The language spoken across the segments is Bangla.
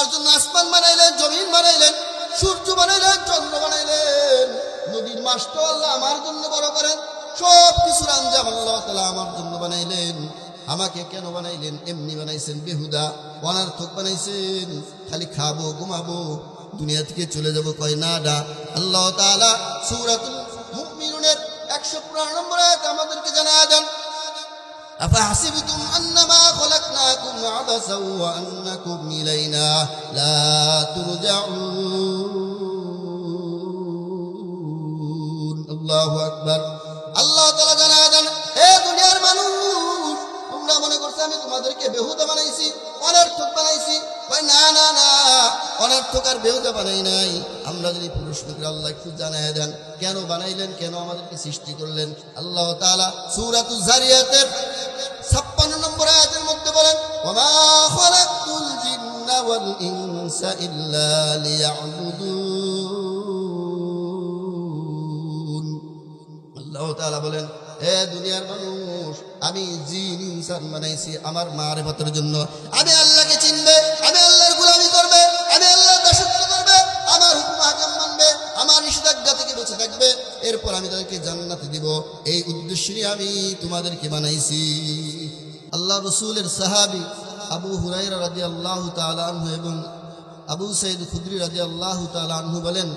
আমার জন্য আসমান বানাইলেন, জমিন বানাইলেন, সূর্য বানাইলেন, চন্দ্র বানাইলেন, নদীর মাছটাও আল্লাহ আমার জন্য বড় করেন, সব কিছুর আঞ্জাম আল্লাহ তাআলা আমার জন্য বানাইলেন। আমাকে কেন বানাইলেন? এমনি বানাইছেন বেহুদা, অনার্থক বানাইছেন, খালি খাবো ঘুমাবো দুনিয়া থেকে চলে যাব, কয় না ডা। আল্লাহ তাআলা সূরাতুল মুমিনুনের 115 নম্বর আয়াতে আমাদেরকে জানায় দেন, আফাহাসিবতুম আন্নামা খলাকনাকুম আবাসাও ওয়া আন্নাকুম ইলাইনা লা তুরজাউন। আল্লাহু আকবার। আল্লাহ তাআলা জানায় দেন, হে দুনিয়ার মানুষ, তোমরা মনে করছো আমি তোমাদেরকে বেহুদা বানাইছি, অনর্থক বানাইছি? কয় না না না, অনর্থক আর বেহুদা বানাই নাই। আমরা যদি প্রশ্ন করি, আল্লাহ একটু জানায় দেন কেন বানাইলেন, কেন আমাদেরকে সৃষ্টি করলেন? আল্লাহ তাআলা সূরাতুজ যারিয়াতের 56 নম্বর আয়াতের মধ্যে বলেন, ওয়া মা খালাকতুল জিন্না ওয়াল ইনসা ইল্লা লিয়াবুদুন। আল্লাহ তাআলা বলেন, হে দুনিয়ার মানুষ, আমি জিন ইনসান বানাইছি আমার মারিফতের জন্য। আমি আল্লাহকে চিনবে, আমি আল্লাহর গোলামি করবে, আমি আল্লাহর দাসত্ব করবে, আমার হুকুম আহকাম মানবে, আমার নিষেধাজ্ঞা থেকে বেঁচে থাকবে, এরপর আমি তাদেরকে জান্নাতে দিব। এই উদ্দেশ্যে নিয়ে আমি তোমাদেরকে বানাইছি। আল্লাহ রাসূলের সাহাবী আবু হুরায়রা রাদিয়াল্লাহু তাআলা আনহু এবং আবু সাঈদ খুদরি রাদিয়াল্লাহু তাআলা আনহু বলেন,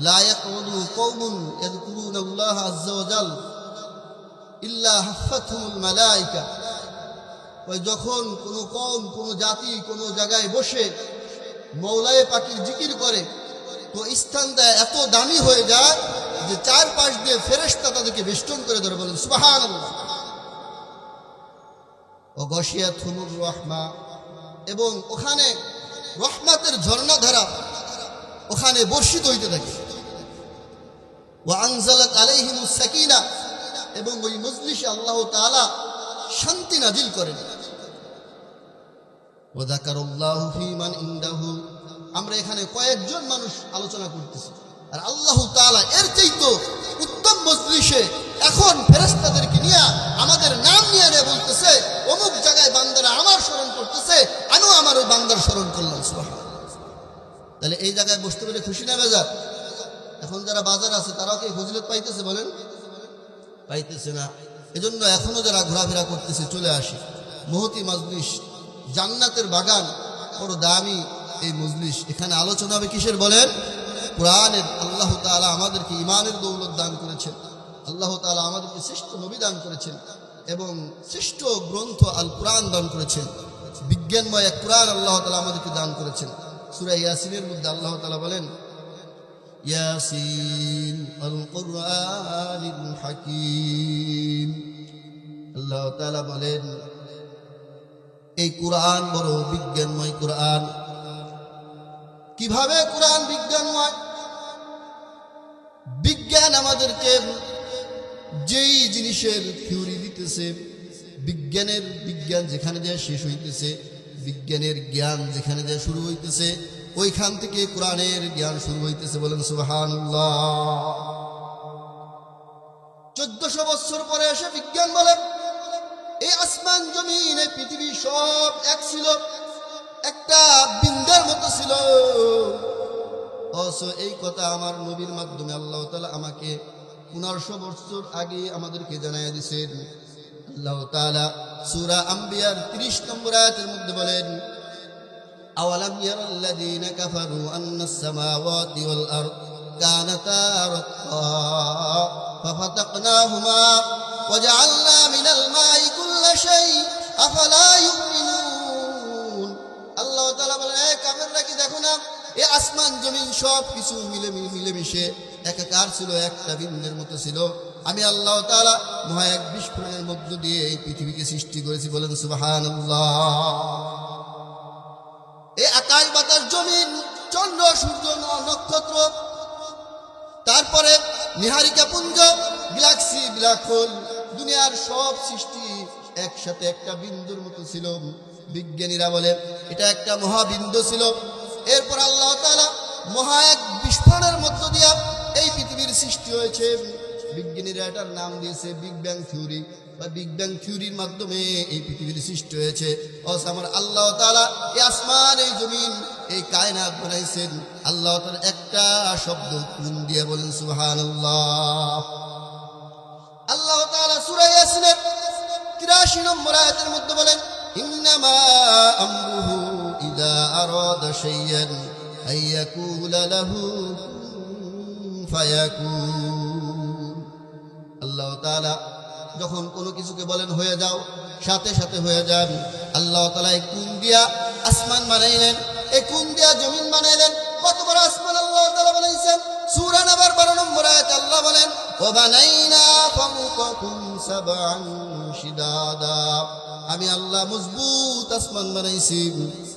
লা ইয়াকুদু কওমুন ইয়াযকুরুনাল্লাহা আযজা ওয়া জাল ইল্লা হাফাতহুমুল মালায়েকা। ওই যখন কোনো কওম, কোনো জাতি কোনো জায়গায় বসে মওলায়ে পাকের জিকির করে, তো স্থানটা এত দামি হয়ে যায় যে চারপাশ দিয়ে ফেরেশতা তাদেরকে বেষ্টন করে ধরে, বলেন সুবহানাল্লাহ। ও গশিয়াতুহুর রাহমা, এবং ওখানে রহমতের ঝর্ণাধারা ওখানে বর্ষিত হইতে থাকে। ওয়া আনজালাত আলাইহিমুস সাকিনা, এবং ওই মজলিসে আল্লাহ তাআলা শান্তি নাজিল করেন। ওয়া যাকারাল্লাহু ফীমান ইনদাহু, আমরা এখানে কয়েকজন মানুষ আলোচনা করতেছি, আর আল্লাহ তাআলা এর চাইতে উত্তম মজলিসে এখন ফেরেশতাদেরকে নিয়ে আমাদের নাম নিয়ে বলতেছে, অমুক জায়গায় বান্দারা আমার স্মরণ করতেছে, আমিও আমার ওই বান্দার স্মরণ করলাম। সুবহানাল্লাহ। তাহলে এই জায়গায় বসতে পেরে খুশি না বেজার? এখন যারা বাজার আছে তারাও কি ফজিলত পাইতেছে? বলেন, পাইতেছে না। এজন্য এখনো যারা ঘোরাফেরা করতেছে, চলে আসে। মহতি মজলিস, জান্নাতের বাগান, বড় দামি এই মজলিস। এখানে আলোচনা হবে কিসের? বলেন, কোরআনের। আল্লাহ তাআলা আমাদেরকে ঈমানের দৌলত দান করেছেন, আল্লাহ তাআলা আমাদেরকে শ্রেষ্ঠ নবী দান করেছেন এবং শ্রেষ্ঠ গ্রন্থ আল কোরআন দান করেছেন। বিজ্ঞানময় এক কোরআন আল্লাহ তাআলা আমাদেরকে দান করেছেন। সূরা ইয়াসিনের মধ্যে আল্লাহ তাআলা বলেন, ইয়াসিন আল কুরআনিল হাকীম। আল্লাহ তাআলা বলেন, এই কোরআন বড় বিজ্ঞানময় কোরআন। কিভাবে কোরআন বিজ্ঞানময়? বিজ্ঞান আমাদেরকে যেই জিনিসের থিওরি দিতেছে, বিজ্ঞান যেখানে দিয়ে শেষ হইতেছে, বিজ্ঞানের জ্ঞান যেখানে দিয়ে শুরু হইতেছে, ওইখান থেকে কোরআনের জ্ঞান শুরু হইতেছে। বলেন সুবহানাল্লাহ। 1400 বছর পরে এসে বিজ্ঞান বলে, এই আসমান জমিন এই পৃথিবী সব এক ছিল, একটা বিন্দুর মতো ছিল। এই কথা আমার নবীর মাধ্যমে আল্লাহ তাআলা আমাকে 1500 বছর আগে আমাদেরকে জানাইয়া দিয়েছেন। আল্লাহ তাআলা সূরা আম্বিয়ার 30 নম্বর আয়াতের মধ্যে বলেন, আওয়ালাম ইয়ারাল্লাযীনা কাফারু আন্নাস সামাওয়াতি ওয়াল আরদ কানাতা রাতকা ফাফাতাকনাহুমা ওয়াজআলনা মিনাল মাই কুল্লা শাই আফালা ইউমিনুন। আল্লাহ তাআলা বলেন, হে কাফেররা, কি দেখো না, এই আসমান জমিন সব কিছু মিলেমিশে একাকার ছিল, একটা বিন্দুর মতো ছিল। আমি আল্লাহ তাআলা মহা এক বিস্ফোরণের মধ্য দিয়ে এই পৃথিবীকে সৃষ্টি করেছি। বলেন সুবহানাল্লাহ। এই আকাশ বাতাস জমিন চন্দ্র সূর্য নক্ষত্র, তারপরে নিহারিকা পুঞ্জ, গ্যালাক্সি ব্ল্যাক হোল, দুনিয়ার সব সৃষ্টি একসাথে একটা বিন্দুর মতো ছিল। বিজ্ঞানীরা বলে এটা একটা মহাবিন্দু ছিল। এরপর আল্লাহ তাআলা মহা এক বিস্ফোরণের মধ্য দিয়ে এই পৃথিবীর সৃষ্টি হয়েছে। বিজ্ঞানীরা এটার নাম দিয়েছে বিগ ব্যাং থিওরি বা বিগ ব্যাং থিওরির মাধ্যমে এই পৃথিবীর সৃষ্টি হয়েছে। আমার আল্লাহ তাআলা এই আসমান এই জমিন এই কায়নাত বানাইছেন আল্লাহ তাআলা একটা শব্দ কুন দিয়ে বলেন সুবহানাল্লাহ। আল্লাহ তাআলা সূরা ইয়াসিনের 83 নম্বর আয়াতের মধ্যে বলেন ইন্নামা আমরুহু ইযা আরাদা শাইয়ান আইয়াকুলা লাহু কুন ফায়াকুন। আল্লাহ তাআলা যখন কোনো কিছুকে বলেন হয়ে যাও, সাথে সাথে হয়ে যান। আল্লাহ তাআলা এই কুন দিয়া আসমান বানাইলেন, এই কুন দিয়া জমিন বানাইলেন। কত বড় আসমান আল্লাহ তাআলা বানাইছেন। সূরা নাবার 12 নম্বর আয়াতে আল্লাহ বলেন ওয়া বানাইনা ফাওকাকুম সাবআন শিদাদা। আমি আল্লাহ মজবুত আসমান বানাইছি।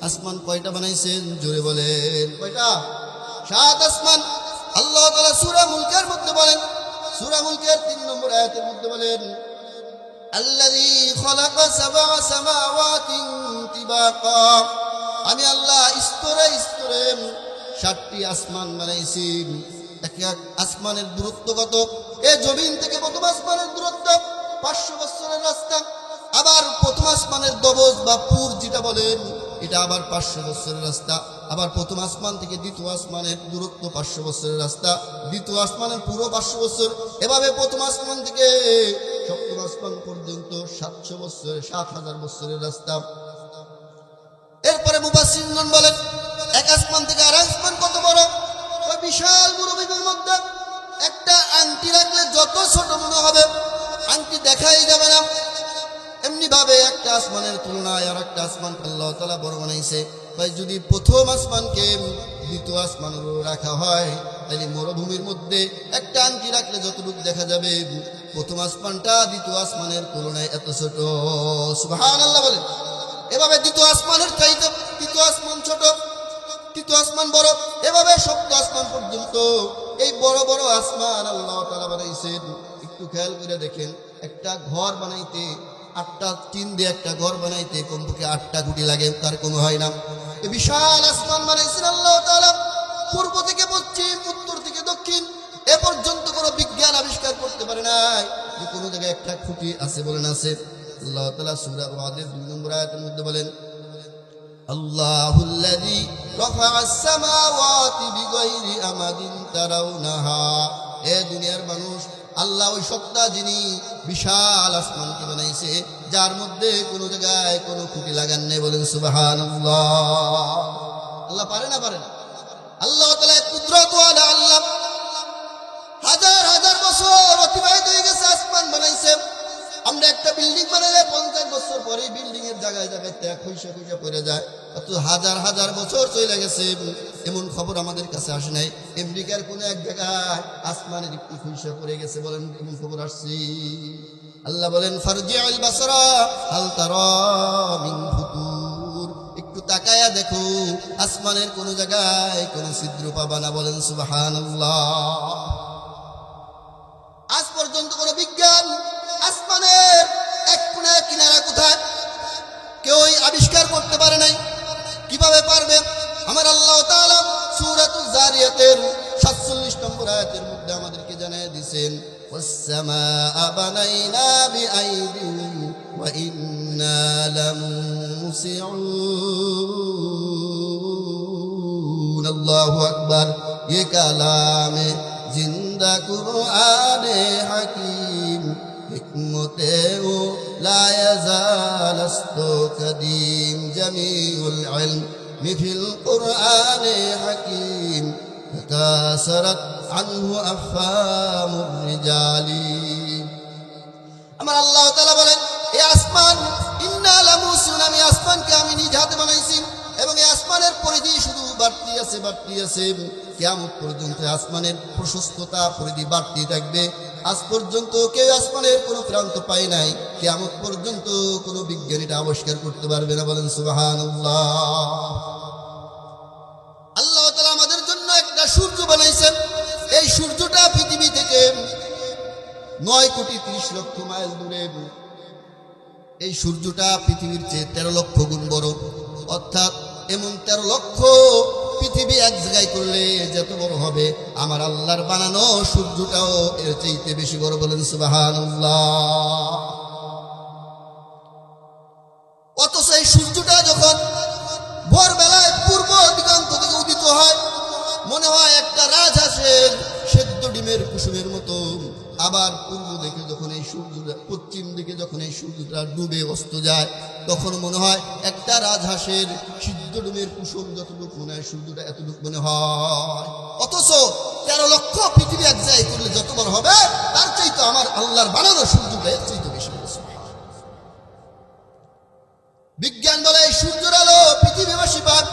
আসমান কয়টা বানাইছেন জোরে বলেন? কয়টা? 7 আসমান। আল্লাহ তাআলা সূরা মুলকের মধ্যে বলেন, সূরা মুলকের 3 নম্বর আয়াতের মধ্যে বলেন আল্লাযী খালাকা সাবআ সামাওয়াতিন তিবাকা। আমি আল্লাহ স্তরে স্তরে 7টি আসমান বানাইছি। এক এক আসমানের দূরত্ব কত? এই জমিন থেকে প্রথম আসমানের দূরত্ব 500 বছরের রাস্তা। আবার প্রথম আসমানের দবজ বা পুর যেটা বলেন এটা আবার 500 বছরের রাস্তা। আবার প্রথম আসমান থেকে দ্বিতীয় আসমানের দূরত্ব 500 বছরের রাস্তা, দ্বিতীয় আসমানের পুরো 500 বছর। এভাবে প্রথম আসমান থেকে সপ্তম আসমান পর্যন্ত 700 বছর 7000 বছরের রাস্তা। এরপরে মুফাসসিরগণ বলেন এক আসমান থেকে আর আসমান কত বড়? ওই বিশাল মুরব্বিদের মধ্যে একটা আংটি রাখলে যত ছোট মনে হবে আংটি দেখাই যাবে না। এমনি ভাবে একটা আসমানের তুলনায় আর একটা আসমান আল্লাহ তাআলা বড় বানাইছে। তাই যদি প্রথম আসমানকে দ্বিতীয় আসমানের রাখা হয় তাহলে মরুভূমির মধ্যে একটা আংটি রাখলে যতটুকু দেখা যাবে প্রথম আসমানটা দ্বিতীয় আসমানের তুলনায় এত ছোট। সুবহানাল্লাহ বলেন। এভাবে দ্বিতীয় আসমানের চাইতে তৃতীয় আসমান ছোট, তৃতীয় আসমান বড়, এভাবে সপ্তম আসমান পর্যন্ত এই বড় বড় আসমান আল্লাহ তাআলা বানাইছেন। একটু খেয়াল করে দেখেন, একটা ঘর বানাইতে 8টা টিন দিয়ে একটা ঘর বানাইতে কমপক্ষে 8টা খুঁটি লাগে, তার কম হয় না। এই বিশাল আসমান বানাইছেন আল্লাহ তাআলা। পূর্ব থেকে পশ্চিম, উত্তর থেকে দক্ষিণ, এ পর্যন্ত কোনো বিজ্ঞান আবিষ্কার করতে পারে নাই যে কোনো জায়গায় একটা খুঁটি আছে বলেন আছে। আল্লাহ তাআলা সূরা রাদের 2 নম্বর আয়াতের মধ্যে বলেন আল্লাহুল্লাযী রাফা'আস সামাওয়াতি বিগাইরি আমাদিন তারাউনাহা। এ দুনিয়ার মানুষ, আল্লাহ ওই সত্তা যিনি বিশাল আসমানকে বানাইছে যার মধ্যে কোনো জায়গায় কোনো খুঁটি লাগান নেই বলেন সুবহানাল্লাহ। আল্লাহ পারে না? পারে না? আল্লাহ তাআলা কুদরতওয়ালা আল্লাহ। হাজার হাজার বছর অতিবাহিত হয়ে গেছে, আসমান বানাইছে। আমরা একটা বিল্ডিং বানালে 50 বছর পরে বিল্ডিং এর জায়গায় জায়গায় ত্যাগ খুইসা খুইসা পড়ে যায়। অত হাজার হাজার বছর চলে গেছে, এমন খবর আমাদের কাছে আসে নাই। আমেরিকার কোন এক জায়গায় আসমানের একটু খুইসা পড়ে গেছে বলেন, এমন খবর আসছে? আল্লাহ বলেন ফারজিউল বাসরা হাল তারা মিন ফুতুর। একটু তাকায়া দেখো, আসমানের কোন জায়গায় কোন ছিদ্র পাবা না বলেন সুবহানাল্লাহ। আজ পর্যন্ত কোন বিজ্ঞান আসমানের এক কোণা কিনারা কোথায় কেউই আবিষ্কার করতে পারে নাই। কিভাবে পারবে? আমার আল্লাহ তাআলা সূরাতুজ জারিয়াতের 47 নম্বর আয়াতের মধ্যে আমাদেরকে জানিয়ে দিয়েছেন ওয়াস-সামাআ বানাইনা বিআইদিন ওয়া ইন্না লামুসিউন। আল্লাহু আকবার। ये কালামে জিন্দা কুরআনে হাকিম হিকমতে ও লা ইয়াজালাস্তু কাদিম জামিউল ইলম মিফিল কুরআনে হাকিম তাকাসারাত আনহু আফহামুর রিজালি। আমার আল্লাহ তাআলা বলেন এই আসমান ইন্না লামুসিউন, আমি আসমানকে আমি নিজ হাতে বানাইছি এবং এই আসমানের পরিধি শুধু বাড়তি আছে বাড়তি আছে। কিয়ামত পর্যন্ত আসমানের প্রশস্ততা পরিধি বাড়তি থাকবে। আজ পর্যন্ত কেউ আসমানের কোনো প্রান্ত পায় নাই, কিয়ামত পর্যন্ত কোনো বিজ্ঞানীটা আবিষ্কার করতে পারবে না বলেন সুবহানাল্লাহ। আল্লাহ তাআলা আমাদের জন্য একটা সূর্য বানাইছেন। এই সূর্যটা পৃথিবী থেকে 9,30,00,000 মাইল দূরে। এই সূর্যটা পৃথিবীর চেয়ে 13 লক্ষ গুণ বড়, অর্থাৎ এমন 13 লক্ষ পৃথিবী এক জায়গায় করলে যত বড় হবে, আমার আল্লাহর বানানো সূর্যটাও এর চাইতে বেশি বড়। বলেন সুবহানাল্লাহ। অথচ এই সূর্যটা যখন ভোরবেলায় পূর্ব দিগন্ত থেকে উদিত হয়, মনে হয় একটা রাজহাঁসের সেদ্ধ ডিমের কুসুমের মতো। আবার পূর্ব দিকে যখন এই সূর্যটা, পশ্চিম দিকে যখন এই সূর্যটা ডুবে অস্ত যায়, তখন মনে হয় একটা রাজহাঁসের সিদ্ধ ডিমের কুসুম যতটুকু মনে হয়, সূর্যটা এতটুকু মনে হয়। অথচ 13 লক্ষ পৃথিবী এক জায়গায় করলে যত বড় হবে, তার চাইতে আমার আল্লাহর বানানো সূর্যটা এর চাইতে বেশি। বিজ্ঞান বলে এই সূর্যের আলো পৃথিবীবাসী পাক।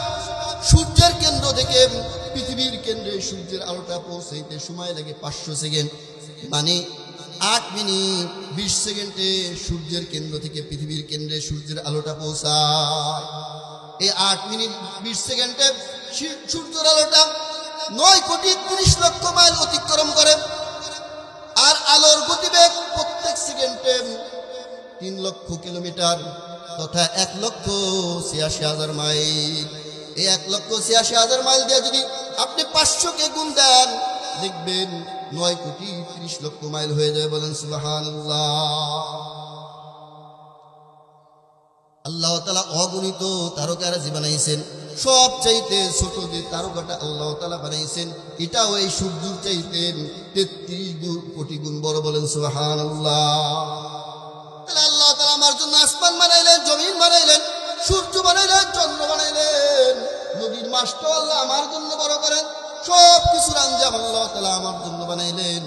সূর্যের কেন্দ্র থেকে পৃথিবীর কেন্দ্রে সূর্যের আলোটা পৌঁছাইতে সময় লাগে 500 সেকেন্ড, মানে 8 মিনিট 20 সেকেন্ডে সূর্যের কেন্দ্র থেকে পৃথিবীর কেন্দ্রে সূর্যের আলোটা পৌঁছায়। এই 8 মিনিট 20 সেকেন্ডে সূর্যের আলোটা 9 কোটি 30 লক্ষ মাইল অতিক্রম করে। আর আলোর গতিবেগ প্রত্যেক সেকেন্ডে 3 লক্ষ কিলোমিটার, তথা 1,86,000 মাইল। এই 1,86,000 মাইল দিয়ে যদি আপনি 500কে গুণ দেন, দেখবেন 9 কোটি 30 লক্ষ মাইল হয়ে যাবে। বলেন সুবহানাল্লাহ। আল্লাহ তাআলা অগণিত তারকারাজি বানাইছেন। সবচাইতে ছোট যে তারকাটা আল্লাহ তাআলা বানাইছেন, এটাও এই সূর্যের চাইতে 33 কোটি গুণ বড়। বলেন সুবহানাল্লাহ। আল্লাহ তাআলা আমার জন্য আসমান বানাইলেন, জমিন বানাইলেন, সূর্য বানাইলেন, চন্দ্র বানাইলেন, নদীর মাছটা আল্লাহ আমার জন্য বড় করেন। সব কিছুর আঞ্জাম আল্লাহ তাআলা আমার জন্য বানাইলেন।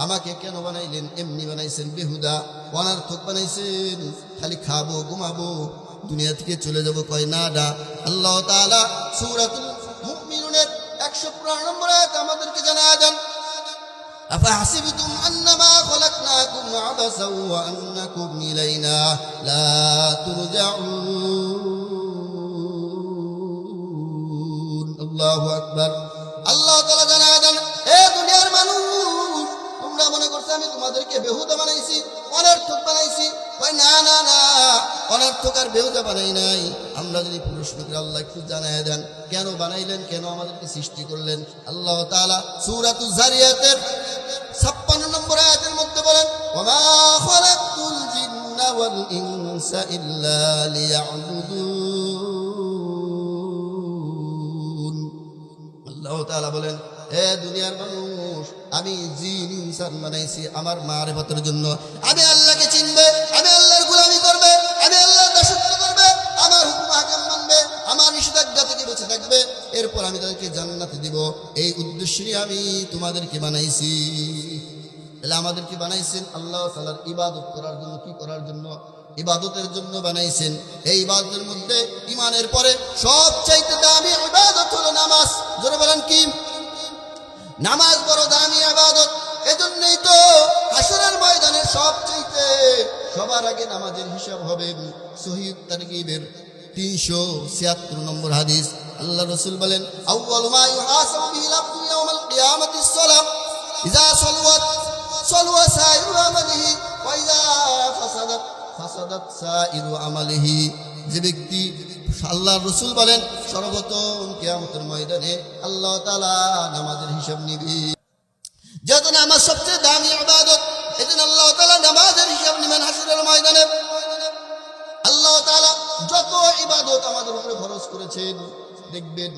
আমাকে কেন বানাইলেন? এমনি বানাইছেন বেহুদা, অনার্থক বানাইছেন। খালি খাবো, ঘুমাবো, দুনিয়া থেকে চলে যাব, কয় না না। আল্লাহ তাআলা সূরাতুল মুমিনুনের 115 নম্বর আয়াতে আমাদেরকে জানায় দেন, أفحسبتم أنما خلقناكم عبثا وأنكم إلينا لا ترجعون। الله أكبر। আল্লাহ তাআলা জানায় দেন, হে দুনিয়ার মানুষ, তোমরা মনে করছো আমি তোমাদেরকে বেহুদা বানাইছি, অনর্থক বানাইছি? কই না না না, অনর্থক আর বেহুদা বানাই নাই। আমরা যদি প্রশ্ন করি, আল্লাহ একটু জানায় দেন কেন বানাইলেন, কেন আমাদেরকে সৃষ্টি করলেন। আল্লাহ তাআলা সূরাতুজ যারিয়াতের 56 নম্বর আয়াতের মধ্যে বলেন, ওয়া মা খালাকতুল জিন্না ওয়াল ইনসা ইল্লা লিয়াবুদুন। আল্লাহ তাআলা বলেন, হে দুনিয়ার মানুষ, আমি জিন ইনসান বানাইছি আমার মারিফতের জন্য। আমি আল্লাহকে চিনবে, আমি আল্লাহর গোলামি করবে, আমি আল্লাহর দাসত্ব করবে, আমার হুকুম হাকাম মানবে, আমার নিষেধাজ্ঞা থেকে বেঁচে থাকবে, এরপর আমি তাদেরকে জান্নাতে দিব। এই উদ্দেশ্যে আমি তোমাদেরকে বানাইছি। তাহলে আমাদেরকে বানাইছেন আল্লাহ তাআলার ইবাদত করার জন্য। কি করার জন্য? ইবাদতের জন্য বানাইছেন। এই ইবাদতের মধ্যে ঈমানের পরে সবচাইতে দামি ইবাদত হলো নামাজ। জোরে বলেন কি? নামাজ বড় দামি ইবাদত। এজন্যই তো হাসরের ময়দানে সবচাইতে সবার আগে নামাজের হিসাব হবে। সহিহ তারগীবের 376 নম্বর হাদিস, আল্লাহ রাসূল বলেন, আউয়ালু মা ইউহাসাবু বিহিল আবদু ইয়াউমাল কিয়ামাতিস সালাত, ইযা সালাত সালওয়া সাইরু আমালিহি ওয়া ইযা ফাসাদাত সাইরু আমালিহি। যে ব্যক্তি, আল্লাহর রাসূল বলেন, সর্বপ্রথম কিয়ামতের ময়দানে আল্লাহ তাআলা নামাজের হিসাব নিবে। যেহেতু নামাজ সবচেয়ে দামি ইবাদত, এজন্য আল্লাহ তাআলা নামাজের হিসাব নেবেন হাসরের ময়দানে। আল্লাহ তাআলা যত ইবাদত আমাদের উপরে ফরজ করেছেন, দেখবেন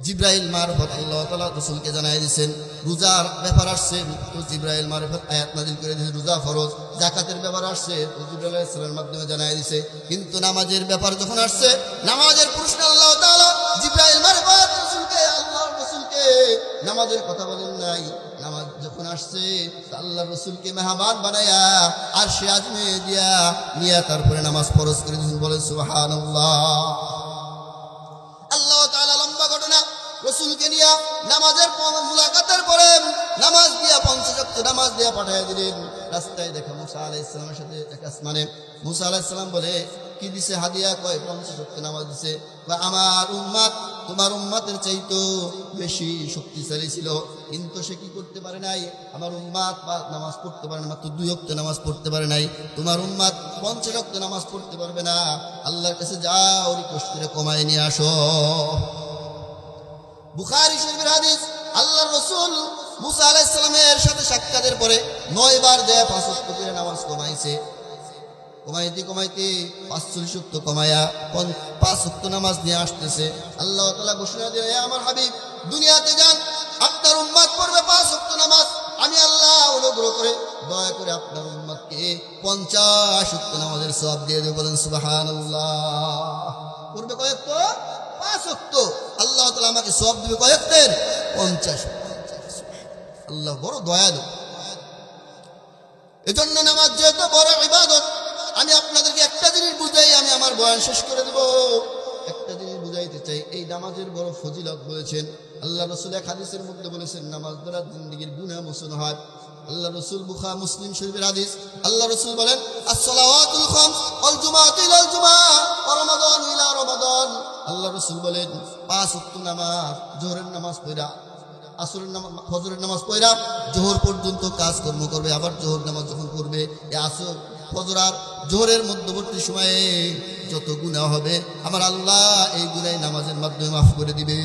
জিবরাইল মারফত আল্লাহ তাআলা রাসূলকে জানাই দিয়েছেন। রোজার ব্যাপার আসছে তো জিবরাইল মারফত আয়াত নাযিল করে দিয়েছে, রোজা ফরজ। যাকাতের ব্যাপার আসছে তো জিবরাইল আলাইহিস সালামের মাধ্যমে জানাই দিয়েছে। কিন্তু নামাজের ব্যাপার যখন আসছে, নামাজের প্রশ্ন আল্লাহ তাআলা জিবরাইল মারফত আল্লাহর রাসূলকে নামাজের কথা বলেন নাই। নামাজ যখন আসছে, আল্লাহর রাসূলকে মেহমান বানায়া আরশে আজমে দিয়া নিয়া তারপরে নামাজ ফরজ করে দিয়েছেন। বলেন সুবহানাল্লাহ। আল্লাহ তাআলা লম্বা ঘটনা, রাসূলকে নিয়া নামাজের মুলাকাতের পরে নামাজ দিয়া 50 ওয়াক্ত নামাজ দিয়া পাঠিয়ে দিলেন। রাস্তায় দেখা মুসা আলাইহিস সালামের সাথে এক আসমানে মুসা আলাইহিস সালাম বলে, কি দিছে হাদিয়া? কয় 50 ওয়াক্ত নামাজ দিছে। বা আমার উম্মত তোমার উম্মতের চাইতো বেশি শক্তিশালী ছিল, কিন্তু সে কি করতে পারে নাই? আমার উম্মত নামাজ পড়তে পারে না, মাত্র 2 ওয়াক্ত নামাজ পড়তে পারে নাই। তোমার উম্মত 50 ওয়াক্ত নামাজ পড়তে পারবে না। আল্লাহর কাছে যাও, রিকোয়েস্ট করে কমায় নিয়ে আসো। বুখারী শরীফের হাদিস, আল্লাহর রাসূল মুসা আলাইহিস সালামের সাথে সাক্ষাতের পরে 9 বার যায় 5 ওয়াক্ত করে নামাজ কমাইছে। কমাইতে কমাইতে 45 ওয়াক্ত কমায়া 5 ওয়াক্ত নামাজ নিয়ে আসতেছে। আল্লাহ তাআলা ঘোষণা দিলেন, হে আমার হাবিব, দুনিয়াতে যান, আপনার উম্মত পড়বে 5 ওয়াক্ত নামাজ। আমি আল্লাহ অনুগ্রহ করে দয়া করে আপনার উম্মতকে 50 ওয়াক্ত নামাজের সওয়াব দিয়ে দেব। বলেন সুবহানাল্লাহ। পড়বে কয়েক তো? 5 ওয়াক্ত। আল্লাহ তাআলা আমাকে সওয়াব দিবে কয়েকটের? 50। আল্লাহ বড় দয়ালু। এজন্য নামাজ যেহেতু বড় ইবাদত, আমি আপনাদেরকে একটা জিনিস বুঝাই, আমি আমার বয়ান শেষ করে দেব। একটা জিনিস বুঝাইতে চাই, এই নামাজের বড় ফজিলত বলেছেন আল্লাহ রাসূল। এক হাদিসের মধ্যে বলেছেন, নামাজ দ্বারা জিন্দেগীর গুনাহ মোচন হয়। আল্লাহ রাসূল, বুখারী মুসলিম শরীফের হাদিস, আল্লাহ রাসূল বলেন, আস-সালাওয়াতুল খামস ওয়াল জুমআতু ইলাল জুমআহ ওয়া রমাদান ইলা রমাদান। আল্লাহ রাসূল বলেন, 5 ওয়াক্ত নামাজ, জোহরের নামাজ পড়া, আসরের নামাজ, ফজরের নামাজ পড়া জোহর পর্যন্ত কাজকর্ম করবে। আবার জোহর নামাজ যখন পড়বে, এই আসর, ফজর আর জোহরের মধ্যবর্তী সময়ে যত গুনাহ হবে আমার আল্লাহ এই গুনাহ নামাজের মাধ্যমে মাফ করে দিবে।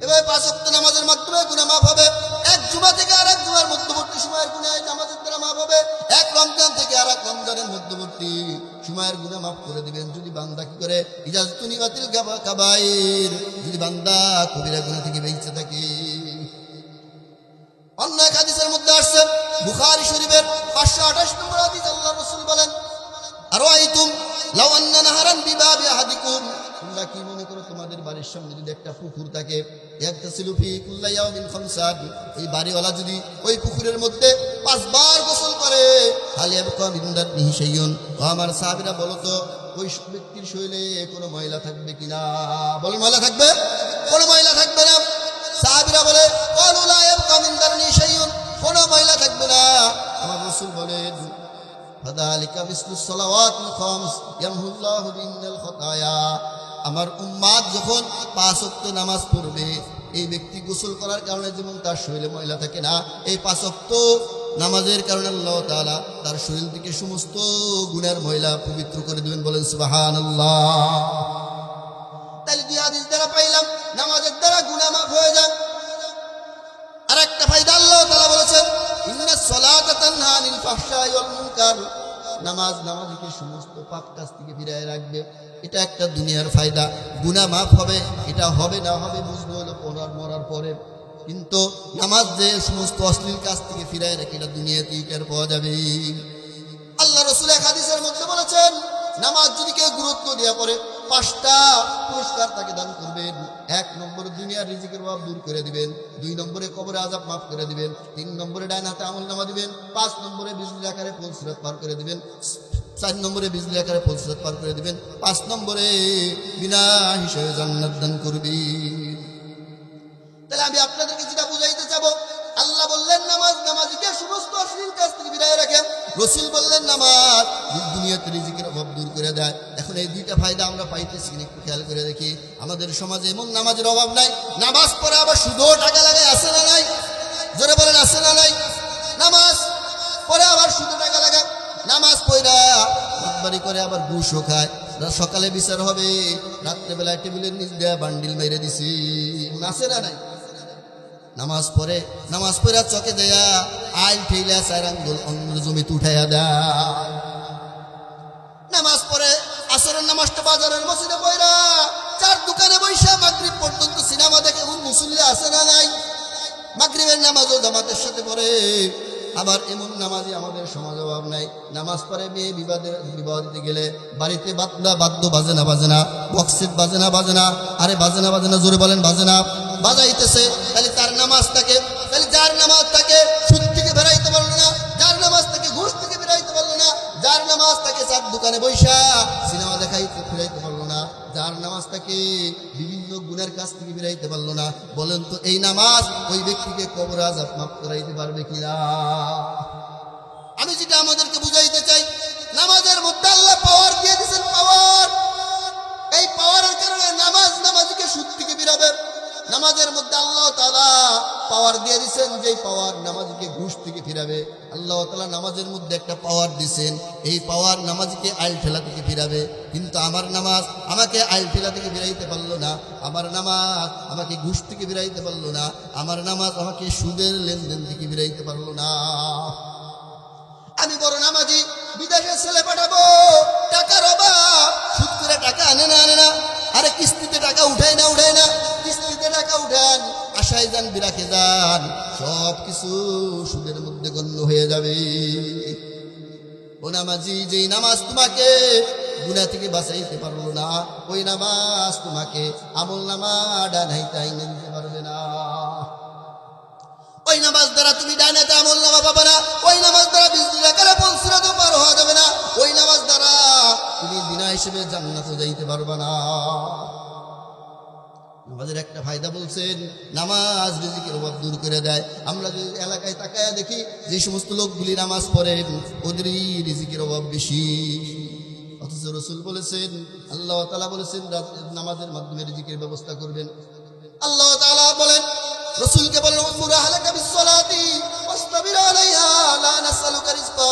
এভাবে 5 ওয়াক্ত নামাজের মাধ্যমে গুনাহ মাফ হবে। এক জুমা থেকে আরেক জুমার মধ্যবর্তী সময়ের গুনাহ নামাজের দ্বারা মাফ হবে। এক রমজান থেকে আরেক রমজানের মধ্যবর্তী সময়ের গুনাহ মাফ করে দিবেন যদি বান্দা কি করে, ইজাজতুনি বাতিল কাবাইর, যদি বান্দা কবিরা গুনাহ থেকে বেঁচে থাকে। অন্য এক হাদিসের মধ্যে আসছে, বুখারী শরীফের 528 নম্বর হাদিস, আল্লাহ রাসূল বলেন, আরাইতুম লাউ আন্না নাহারান বিবাবি আহাদিকুম, তোমরা কি মনে করো তোমাদের বাড়ির সামনে যদি একটা পুকুর থাকে, ইয়াগতাসিলু ফি কুল্লি ইয়াউমিন খামসান, এই বাড়িওয়ালা যদি ওই পুকুরের মধ্যে 5 বার গোসল করে, হাল ইয়াবকা মিন দানিহি শাইউন, ও আমার সাহাবীরা বলো তো ওই ব্যক্তির শরীরে কোনো ময়লা থাকবে কিনা? বলেন, ময়লা থাকবে? কোনো ময়লা থাকবে না। সাহাবীরা বলে, ক্বালু লা ইয়াবকা মিন দানিহি শাইউন, কোনো ময়লা থাকবে না। আমার রাসূল বলেন, ফাযালিকা মিসলুস সালাওয়াতুল খামস ইয়ামহুল্লাহু বিহিল খাতায়া, আমার উম্মাত যখন 5 ওয়াক্ত নামাজ পড়বে, এই ব্যক্তি গোসল করার কারণে যেমন তার শরীরে ময়লা থাকে না, এই 5 ওয়াক্ত নামাজের কারণে আল্লাহ তাআলা তার শরীর থেকে সমস্ত গুনার ময়লা পবিত্র করে দিবেন। বলেন সুবহানাল্লাহ। তাহলে দুই হাদিস দ্বারা পাইলাম নামাজের দ্বারা গুনাহ মাফ হয়ে যায়। আর একটা ফায়দা আল্লাহ তাআলা বলেছেন, ইন্নাস সালাতা তানহা আনিল ফাহশাই ওয়াল মুনকার, নামাজ নামাজীকে সমস্ত পাপ কাজ থেকে ফিরিয়ে রাখবে। এটা একটা দুনিয়ার ফায়দা। গুনাহ মাফ হবে, এটা হবে না হবে বুঝবো হলো মরার পরে, কিন্তু নামাজ যে সমস্ত অশ্লীল কাজ থেকে ফিরিয়ে রাখে, এটা দুনিয়াতেই টের পাওয়া যাবে। আল্লাহ রাসূল এক হাদিসের মধ্যে বলেছেন, নামাজ যদি কেউ গুরুত্ব দিয়ে পড়ে, 5টা পুরস্কার তাকে দান করবেন। 1 নম্বরে দুনিয়ার রিজিকের অভাব দূর করে দিবেন, 2 নম্বরে কবরে আযাব মাফ করে দিবেন, 3 নম্বরে ডান হাতে আমলনামা দিবেন, 5 নম্বরে বিজলি আকারে পুলসিরাত পার করে দিবেন, 4 নম্বরে বিজলি আকারে পুলসিরাত পার করে দিবেন, 5 নম্বরে বিনা হিসাবে জান্নাত দান করবেন। তাহলে আমি আপনাদেরকে যেটা বুঝাইতে চাবো, আল্লাহ বললেন নামাজ নামাজীকে সমস্ত অশ্লীল কাজ থেকে বিরত রাখে, রাসূল বললেন নামাজ দুনিয়াতে রিজিকের অভাব দূর করে দেয়। এখন এই দুইটা ফায়দা আমরা পাইতেছি কিনা একটু খেয়াল করে দেখি। আমাদের সমাজে এমন নামাজের অভাব নাই, নামাজ পড়ে আবার সুদও টাকা লাগায়, আছে না নাই? জোরে বলেন, আছে না নাই? নামাজ পড়ে আবার সুদও টাকা লাগায়, নামাজ পড়া বাড়ি করে আবার ঘুষও খায়। সকালে বিচার হবে, রাত্রেবেলায় টেবিলের নিচ দেয়া বান্ডিল মেরে দিছি, আছে না নাই? নামাজ পড়ে চকে দেয়া আইল ঠেলা 4 আঙ্গুল অন্য জমিতে উঠাইয়া দেয়। নামাজ পড়ে আসরের নামাজটা বাজারের মসজিদে পড়া 4 দোকানে বৈশা মাগরিব পর্যন্ত সিনেমা দেখে মুসল্লি আছে না নাই? মাগরিবের নামাজও জামাতের সাথে পড়ে। আবার এমন নামাজি আমাদের সমাজে অভাব নাই, নামাজ পড়ে মেয়ে বিবাহ দিতে গেলে বাড়িতে বাদ্য বাজে না, বক্সেট বাজে না, আরে বাজে না, জোরে বলেন বাজে না, বাজাইতেছে। তাহলে তার নামাজ থাকে, তাহলে যার নামাজ থাকে সুদ থেকে বেরাইতে পারলো না, যার নামাজ থাকে ঘুষ থেকে বেরাইতে পারলো না, যার নামাজ থাকে 4 দোকানে বৈশা সিনেমা দেখাইতে ফিরাইতে পারলো না, যার নামাজ থাকে বিভিন্ন গুনার কাছ থেকে বেরাইতে পারলো না, বলেন তো এই নামাজ ওই ব্যক্তিকে কবর আযাব মাফ করাইতে পারবে কিনা? আমি যেটা আমাদেরকে বুঝাইতে চাই, নামাজের মধ্যে আল্লাহ পাওয়ার দিয়ে দিয়েছেন, পাওয়ার। এই পাওয়ারের কারণে নামাজীকে সুদ থেকে ফিরাবে, নামাজের মধ্যে আল্লাহ তাআলা পাওয়ার দিয়ে দিয়েছেন, যেই পাওয়ার নামাজকে ঘুষ থেকে ফিরাবে। আল্লাহ তাআলা নামাজের মধ্যে একটা পাওয়ার দিয়েছেন, এই পাওয়ার নামাজকে আইল ঠেলা থেকে ফিরাবে। কিন্তু আমার নামাজ আমাকে আইল ঠেলা থেকে ফিরাইতে পারলো না, আমার নামাজ আমাকে ঘুষ থেকে ফিরাইতে পারলো না, আমার নামাজ আমাকে সুদের লেনদেন থেকে ফিরাইতে পারলো না। আমি বড় নামাজি, বিদেশে ছেলে পাঠাবো, টাকার অভাব, সুদ করে টাকা আনে না, আরে কিস্তিতে টাকা উঠায় না, কিস্তিতে টাকা উঠান, আশায় যান বিরাকে যান, সব কিছু সুদের মধ্যে গণ্য হয়ে যাবে। ও নামাজি, যেই নামাজ তোমাকে গুনাহ থেকে বাঁচাইতে পারলো না, ওই নামাজ তোমাকে আমল নামা ডানাইতে আইনে দিতে পারবে না। ওই নামাজ দ্বারা তুমি ডানাইতে আমল নামা পাবে না, ওই নামাজ দ্বারা বিজলি আকারে পৌঁছাতে পার হওয়া যাবে না, ওই নামাজ দ্বারা তুমি বিনা হিসেবে জান্নাতে যাইতে পারবে না। নামাজের একটা ফায়দা বলছেন, নামাজ রিজিকের অভাব দূর করে দেয়। আমরা যদি এলাকায় তাকায়া দেখি, যে সমস্ত লোকগুলি নামাজ পড়েন ওদেরই রিজিকের অভাব বেশি। অথচ রাসূল বলেছেন, আল্লাহ তাআলা বলেছেন নামাজের মাধ্যমে রিজিকের ব্যবস্থা করবেন। আল্লাহ তাআলা বলেন, রাসূলকে বলেন, উমুর আহলাকা বিসসালাতি ওয়াসতাবির আলাইহা লা নাসআলুকা রিজকা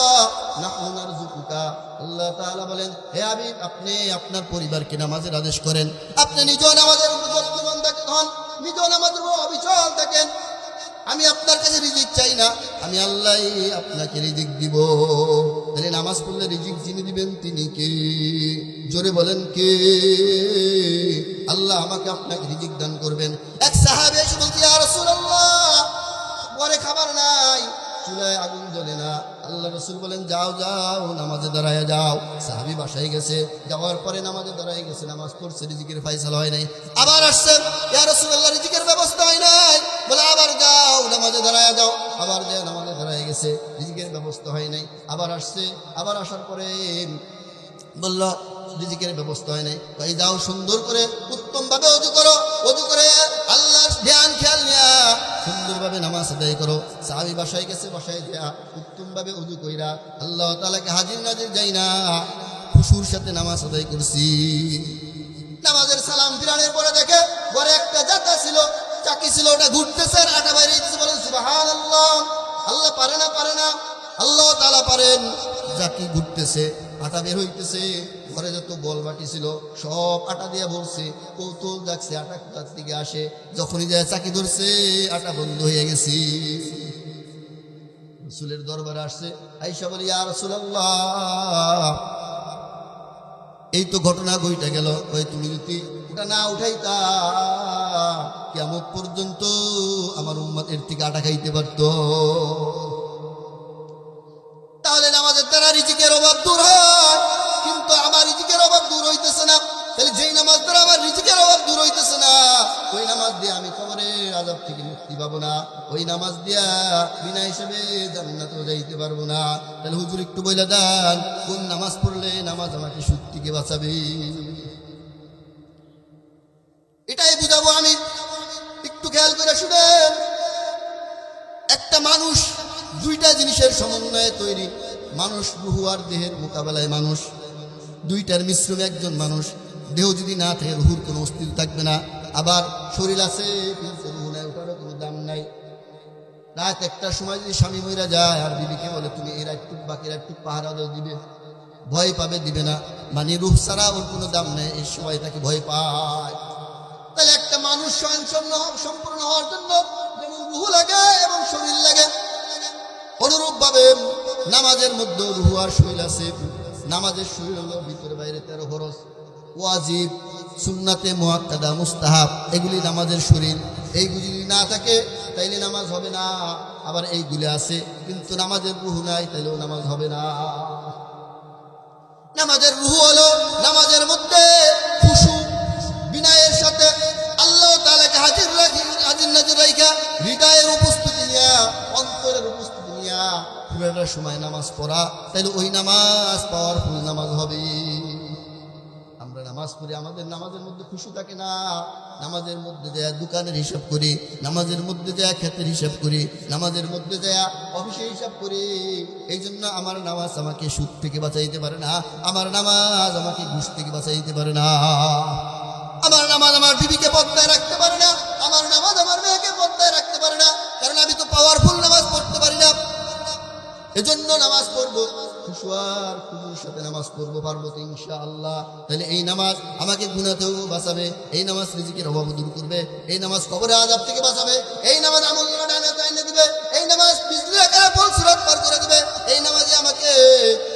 নাহনু নারযুকুকা। আল্লাহ তাআলা বলেন, হে হাবিব, আপনি আপনার পরিবারকে নামাজের আদেশ করেন, আপনি নিজেও নামাজের উপর যত্নবান থাকেন, নিজেও নামাজের উপর অবিচল থাকেন। আমি আপনার কাছে রিজিক চাই না, আমি আল্লাহই আপনাকে রিজিক দিব। তাহলে নামাজ পড়লে রিজিক যিনি দিবেন তিনি কে? জোরে বলেন কে? আল্লাহ আমাকে আপনাকে রিজিক দান করবেন। এক সাহাবী এসে বলতে, ইয়া রাসূলুল্লাহ, ঘরে খাবার নাই, চুলায় আগুন জ্বলে না। আল্লাহ রাসূল বলেন, যাও নামাজে দাঁড়ায় যাও। সাহাবী বাসায় গেছে, যাওয়ার পরে নামাজে দাঁড়ায় গেছে, নামাজ পড়ছে, রিজিকের ফায়সালা হয় নাই। আবার আসছেন, ইয়া রাসূলুল্লাহ, রিজিকের ব্যবস্থা হয় নাই। বলে, আবার যাও নামাজে দাঁড়ায় যাও। আবার যায়, নামাজে দাঁড়ায় গেছে, রিজিকের ব্যবস্থা হয় নাই। আবার আসছে, আবার আসার পরে বলল, রিজিকের ব্যবস্থা হয় নাই। তাই যাও, সুন্দর করে উত্তমভাবে ওযু করো, ওযু করে আল্লাহর ধ্যান খেয়াল নিয়া সুন্দরভাবে নামাজ আদায় করো। সাহাবী বাসায় গেছে, বাসায় যা উত্তমভাবে ওযু কইরা আল্লাহ তাআলাকে হাজির নাজির যাই না, খুশুর সাথে নামাজ আদায় করছি। নামাজের সালাম ফিরানোর পরে দেখে ঘরে একটা জাতা ছিল, চাকি ছিল, ওটা ঘুরতেছে, আর আটা বাইরে দিতেছে। বলেন সুবহানাল্লাহ। আল্লাহ পারে না, আল্লাহ তাআলা পারেন। চাকি ঘুরতেছে, আটা বের হইতেছে, ঘরে যত বল বাটি ছিল সব আটা দিয়ে ভরছে। কৌতূহল জাগছে, আটা কোথার থেকে আসে। যখনই যায় চাকি ধরছে, আটা বন্ধ হয়ে গেছে। রাসূলের দরবারে আসছে, আয়েশা বলে, ইয়া রাসূলুল্লাহ, এই তো ঘটনা ঘটে গেল। ওই তুমি যদি ওটা না উঠাইতা, কিয়ামত পর্যন্ত আমার উম্মত এর থেকে আটা খাইতে পারত। তাহলে নামাজের দ্বারা রিজিকের অভাব দূর হয়, কিন্তু আমার রিজিকের অভাব দূর হইতেছে না। তাহলে যেই নামাজ দ্বারা আমার রিজিকের অভাব দূর হইতেছে না, ওই নামাজ দিয়ে আমি কবরের আযাব থেকে মুক্তি পাবো না, ওই নামাজ দিয়া বিনা হিসেবে জান্নাতেও যাইতে পারবো না। তাহলে হুজুর একটু বলে দেন, কোন নামাজ পড়লে নামাজ আমাকে সুদ থেকে বাঁচাবে? এটাই বুঝাবো আমি। একটু খেয়াল করে শুনেন, একটা মানুষ দুইটা জিনিসের সমন্বয়ে তৈরি। মানুষ রুহু আর দেহের মোকাবেলায় মানুষ, দুইটার মিশ্রণে একজন মানুষ। দেহ যদি না থাকে রুহুর কোনো অস্তিত্ব থাকবে না। আবার শরীর আছে কিন্তু রুহু নাই, ওটারও কোনো দাম নাই। রাত একটার সময় যদি স্বামী মইরা যায় আর বিবিকে বলে, তুমি এই রাতটুক বাকি রাতটুক পাহারা দাও, দিবে? ভয় পাবে, দিবে না। মানে রুহ ছাড়া ওর কোনো দাম নেই, এই সময় তাকে ভয় পায়। তাহলে একটা মানুষ স্বয়ংসম্পূর্ণ সম্পূর্ণ হওয়ার জন্য যেমন রুহু লাগে এবং শরীর লাগে, অনুরূপ ভাবে নামাজের মধ্যে রুহু আর শরীর আছে। নামাজের শরীর হলো ভিতরে বাইরে 13 ফরজ, ওয়াজিব, সুন্নাতে মুআক্কাদা, মুস্তাহাব, এগুলি নামাজের শরীর। এইগুলি যদি না থাকে তাইলে নামাজ হবে না। আবার এইগুলি আছে কিন্তু নামাজের রুহু নাই, তাইলেও নামাজ হবে না। নামাজের রুহু হলো নামাজের মধ্যে খুশু, বিনয়ের সাথে আল্লাহ তাআলাকে হাজির নাজির রাখা, হৃদয়ের উপস্থিতি নিয়া, অন্তরের উপস্থিতি নিয়া পুরোটা সময় নামাজ পড়া, তাইলে ওই নামাজ পাওয়ারফুল নামাজ হবে। আমরা নামাজ পড়ি, আমাদের নামাজের মধ্যে খুশু থাকে না। নামাজের মধ্যে যায় দোকানের হিসাব করি, নামাজের মধ্যে যায় ক্ষেতের হিসাব করি, নামাজের মধ্যে যায় অফিসে হিসাব করি। এই জন্য আমার নামাজ আমাকে সুদ থেকে বাঁচাইতে পারে না, আমার নামাজ আমাকে ঘুষ থেকে বাঁচাইতে পারে না, আমার নামাজ আমার বিবিকে পর্দায় রাখতে পারে না, আমার নামাজ আর খুশুর সাথে নামাজ পড়বো, পারবো তো ইনশাআল্লাহ। তাহলে এই নামাজ আমাকে গুনাতেও বাঁচাবে, এই নামাজ রিজিকের অভাব দূর করবে, এই নামাজ কবরে আযাব থেকে বাঁচাবে, এই নামাজ আমল নামায় এনে দিবে, এই নামাজ বিজলি আকারে পল সিরাত পার করে দিবে, এই নামাজে আমাকে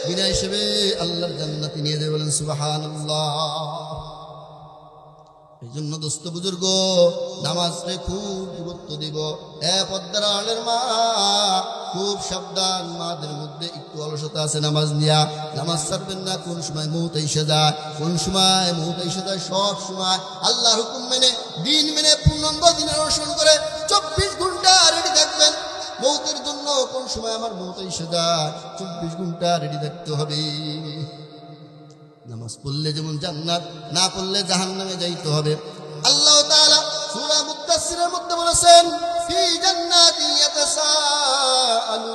বিনা হিসেবে আল্লাহর জান্নাতে নিয়ে যাবে। বলেন সুবহানাল্লাহ। এই জন্য দোস্ত বুজুর্গ, নামাজকে খুব গুরুত্ব দিব। পদ্মার আড়ের মা, খুব সাবধান, মাদের মধ্যে একটু অলসতা আছে নামাজ নিয়া, নামাজ ছাড়বেন না। কোন সময় মৌত এসে যায়, কোন সময় মৌত এসে যায়, সব সময় আল্লাহর হুকুম মেনে, দিন মেনে, পূর্ণাঙ্গ দিনের অনুসরণ করে 24 ঘন্টা রেডি থাকবেন মৌতের জন্য। কোন সময় আমার মৌত এসে যায়, 24 ঘন্টা রেডি থাকতে হবে। নামাজ পড়লে যেমন জান্নাত, না পড়লে জাহান্নামে যাইতে হবে। আল্লাহ তাআলা সূরা মুদ্দাসসিরের মধ্যে বলেছেন, ফি জান্নাতি ইয়াতাসাআলুন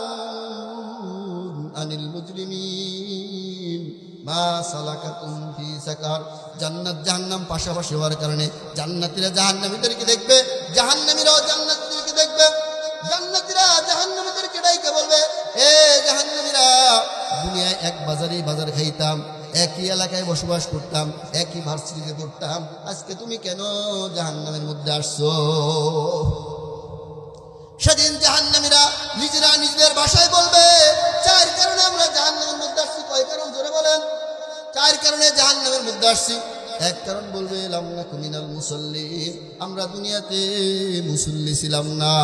আনিল মুজরিমিন মা সালাকাতুম ফি সাকার। জান্নাত জাহান্নাম পাশাপাশি হওয়ার কারণে জান্নাতীরা জাহান্নামীদেরকে দেখবে, জাহান্নামীরাও জান্নাতীদেরকে দেখবে। জান্নাতীরা জাহান্নামীদেরকে ডাইকে বলবে, এ জাহান্নামীরা, দুনিয়ায় এক বাজারেই বাজার খাইতাম, একই এলাকায় বসবাস করতাম, একই ভার্সিটিতে পড়তাম, আজকে তুমি কেন জাহান্নামের মধ্যে আসছো? সেদিন জাহান্নামীরা নিজেরা নিজেদের ভাষায় বলবে, 4 কারণে আমরা জাহান্নামের মধ্যে আসছি। কয় কারণ? জোরে বলেন। 4 কারণে জাহান্নামের মধ্যে আসছি। এক কারণ বলবে, লাম নাকু মিনাল মুসাল্লিন, আমরা দুনিয়াতে মুসল্লি ছিলাম না।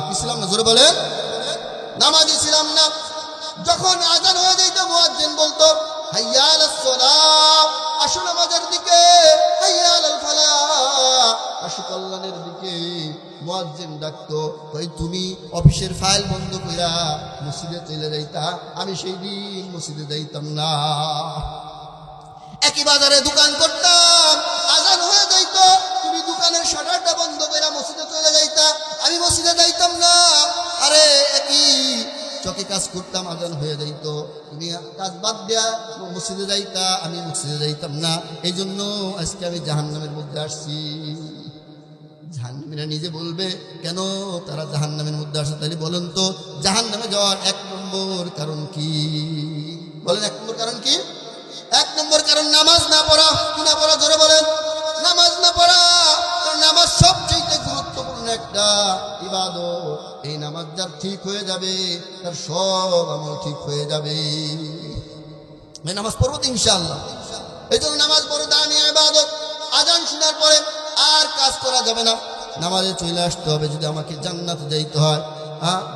কি ছিলাম না? জোরে বলেন। নামাজি ছিলাম না। যখন আযান হয়ে যেত, মুয়াজ্জিন বলতো, হাইয়া আলাস সালাহ, আসো নামাজের দিকে, হাইয়া আলাল ফালাহ, আসো কল্যাণের দিকে। মুয়াজ্জিন ডাকতো, কই তুমি অফিসের ফাইল বন্ধ কইরা মসজিদে চলে যাইতা, আমি সেই দিন মসজিদে যাইতাম না। একই বাজারে দোকান করতাম, আযান হয়ে যাইতো, তুমি দোকানের শাটারটা বন্ধ কইরা মসজিদে চলে যাইতা, আমি মসজিদে যাইতাম না। আরে একই চকে কাজ করতাম, আযান হয়ে যাইতো, তুমি কাজ বাদ দিয়া মসজিদে যাইতা, আমি মসজিদে যাইতাম না। এই জন্য আজকে আমি জাহান্নামের মধ্যে আসছি। জাহান্নামীরা নিজে বলবে, কেন তারা জাহান্নামের মধ্যে আসে? তাহলে বলেন তো, জাহান্নামে যাওয়ার 1 নম্বর কারণ কি? বলেন 1 নম্বর কারণ কি? 1 নম্বর কারণ নামাজ না পড়া। কি না পড়া? জোরে বলেন। নামাজ না পড়া। কারণ নামাজ সবচেয়ে গুরুত্বপূর্ণ একটা ইবাদত। এই নামাজ যার ঠিক হয়ে যাবে, তার সব আমল ঠিক হয়ে যাবে। নামাজ পড়বো তো ইনশাআল্লাহ। এই জন্য নামাজ বড় দামি ইবাদত। আযান শোনার পরে আর কাজ করা যাবে না, নামাজে চলে আসতে হবে। যদি আমাকে জান্নাতে যাইতে হয়,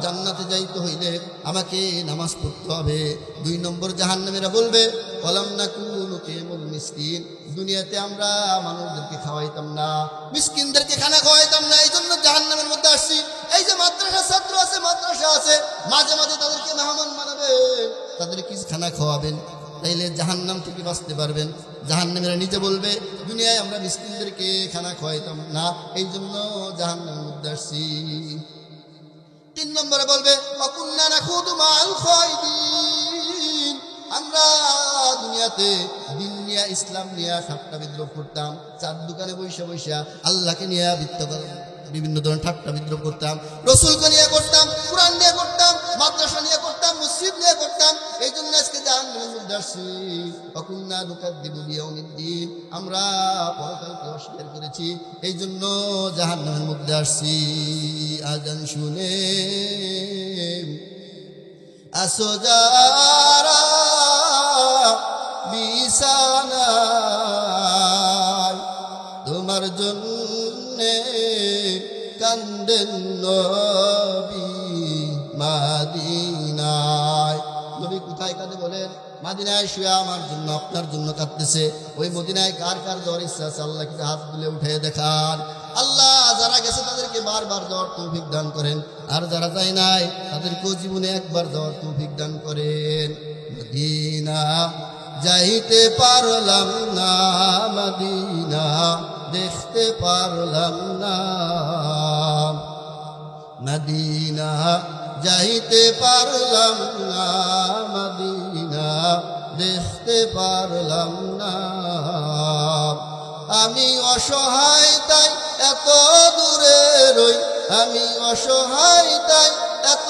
জান্নাতে যাইতে হইলে আমাকে নামাজ পড়তে হবে। 2 নম্বর, জাহান্নামীরা বলবে, ওয়ালাম নাকু নুতিমুল মিসকিন, দুনিয়াতে আমরা মানুষদেরকে খাওয়াইতাম না, মিসকিনদেরকে খানা খাওয়াইতাম না, এই জন্য জাহান্নামের মধ্যে আসছি। এই যে মাদ্রাসা ছাত্র আছে, মাদ্রাসা আছে, মাঝে মাঝে তাদেরকে মেহমান বানাবেন, তাদেরকে খানা খাওয়াবেন, তাইলে জাহান্নাম থেকে বাঁচতে পারবেন। জাহান্নামীরা নিজে বলবে, দুনিয়ায় আমরা মিসকিনদেরকে খানা খাওয়াইতাম না, এই জন্য জাহান্নামের মধ্যে আসছি। 3 নম্বরে বলবে, ওয়াকুন্না নাখুদু মাআল খায়দিন, আমরা দুনিয়াতে দিন নিয়ে, ইসলাম নিয়ে ঠাট্টা বিদ্রোহ করতাম, 4 দোকানে বৈশা বৈশা আল্লাহকে নিয়ে বিভিন্ন ধরনের ঠাট্টা বিদ্রোহ করতাম, রসুলকে নিয়ে করতাম, কোরআন নিয়ে করতাম, মাদ্রাসা নিয়ে করতাম, মসজিদ নিয়ে করতাম, এই জন্য আজকে জাহান্নামের মধ্যে আসছি। ওয়াকুন্না নুকাযযিবু বিয়াউমিদ্দিন, আমরা পরকালকে অস্বীকার করেছি, এই জন্য জাহান্নামের মধ্যে আসছি। আযান শুনে আসো যারা বিছানায়, তোমার জন্যে কান্দেন নবী মাদিনায়। নবী কোথায় কাঁদে বলেন? মাদিনায় শুয়ে আমার জন্য, আপনার জন্য কাঁদতেছে। ওই মদিনায় কার কার যাওয়ার ইচ্ছা আছে? আল্লাহকে হাত তুলে উঠে দেখান। আল্লাহ যারা গেছে তাদেরকে বারবার যাওয়ার তৌফিক দান করেন, আর যারা যায় নাই তাদেরকেও জীবনে একবার যাওয়ার তৌফিক দান করেন। মদিনা যাইতে পারলাম না, মদিনা দেখতে পারলাম না, মদিনা যাইতে পারলাম না, মদিনা দেখতে পারলাম না। আমি অসহায় তাই এত দূরে রই, আমি অসহায় তাই এত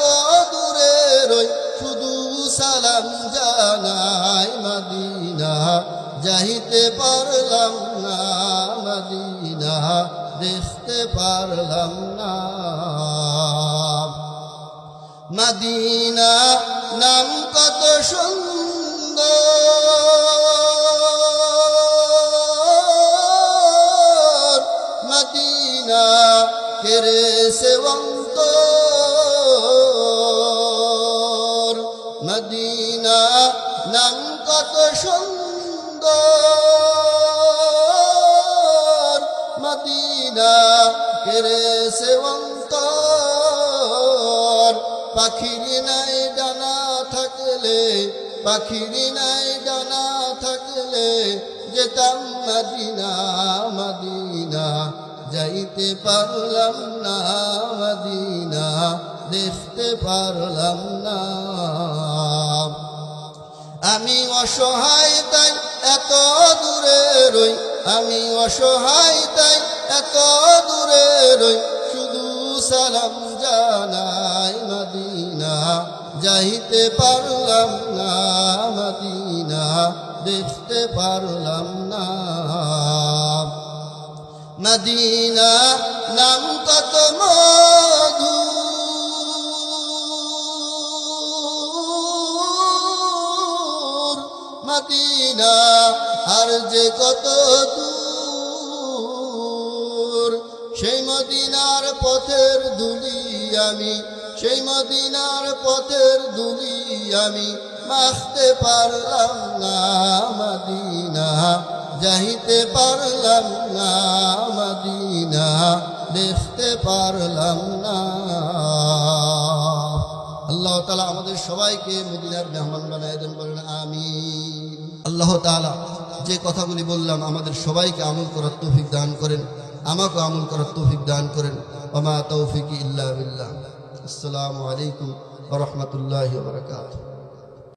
দূরে রই, শুধু সালাম জানাই মদিনা যাইতে পারলাম না মদিনা দেখতে পারলাম না মদিনা নাম কত সুন্দর মদিনা কেরে সেবন্তর মদিনা নাম কত সুন্দর মদিনা কেরে সেবন্তর পাখির নাই ডানা থাকলে পাখির নাই ডানা থাকলে যেতাম মদিনা মদিনা যাইতে পারলাম না মদিনা দেখতে পারলাম না আমি অসহায় তাই এত দূরে রই আমি অসহায় তাই এত দূরে রই শুধু সালাম জানাই মদিনা যাইতে পারলাম না মদিনা দেখতে পারলাম না মদিনা নাম কত মধুর মদিনা আর যে কত দূর সেই মদিনার পথের ধুলি আমি সেই মদিনার পথের ধুলি আমি মাখতে পারলাম না মদিনা যাইতে পারলাম না মদিনা দেখতে পারলাম না আল্লাহ তাআলা আমাদের সবাইকে মদিনার মেহমান বানায় দেন বলেন আমিন আল্লাহ তাআলা যে কথাগুলি বললাম আমাদের সবাইকে আমল করার তৌফিক দান করেন আমাকে আমল করার তৌফিক দান করেন ওয়া মা তৌফিকি ইল্লা বিল্লাহ আসসালামু আলাইকুম ওয়া রাহমাতুল্লাহি ওয়া বারাকাতুহু